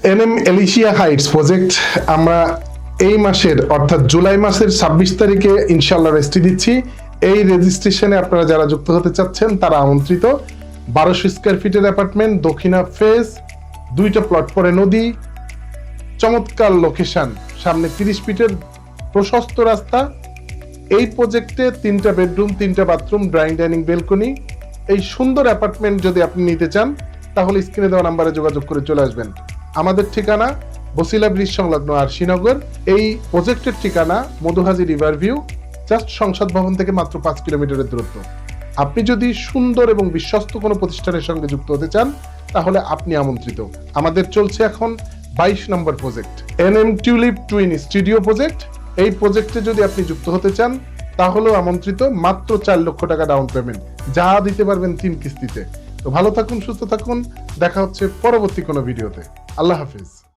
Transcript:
NM এলিশিয়া Heights project আমরা এই মাসের অর্থাৎ জুলাই মাসের 26 তারিখে ইনশাআল্লাহ রেজিস্ট্রি দিচ্ছি। এই রেজিস্ট্রেশনে আপনারা যারা যুক্ত হতে চাচ্ছেন তারা আমন্ত্রিত। 1200 স্কয়ার ফিটের অ্যাপার্টমেন্ট, দক্ষিণা ফেজ, 2টা প্লট পরে নদী, চমৎকার লোকেশন, সামনে 30 ফিটের প্রশস্ত রাস্তা। এই প্রজেক্টে 3টা বেডরুম, 3টা বাথরুম, ড্রয়িং ডাইনিং বেলকনি। এই সুন্দর অ্যাপার্টমেন্ট যদি আপনি নিতে চান তাহলে স্ক্রিনে দেওয়া নাম্বারে যোগাযোগ করে চলে আসবেন। আমাদের ঠিকানা বসিলা ব্রিজ সংলগ্ন আরশিনগর। এই প্রজেক্টের ঠিকানা মধুহাজি রিভার ভিউ, জাস্ট সংসদ ভবন থেকে মাত্র 5 কিলোমিটারের দূরত্ব। আপনি যদি সুন্দর এবং বিশ্বস্ত কোনো প্রতিষ্ঠানের সঙ্গে যুক্ত হতে চান তাহলে আপনি আমন্ত্রিত। আমাদের চলছে এখন 22 number project, NM tulip twin studio project. এই প্রজেক্টে যদি আপনি যুক্ত হতে চান তাহলেও আমন্ত্রিত। মাত্র 4 লক্ষ টাকা ডাউন পেমেন্ট, যা দিতে পারবেন 3 কিস্তিতে। তো ভালো থাকুন, সুস্থ থাকুন, দেখা হচ্ছে পরবর্তী কোনো ভিডিওতে। আল্লাহ হাফিজ।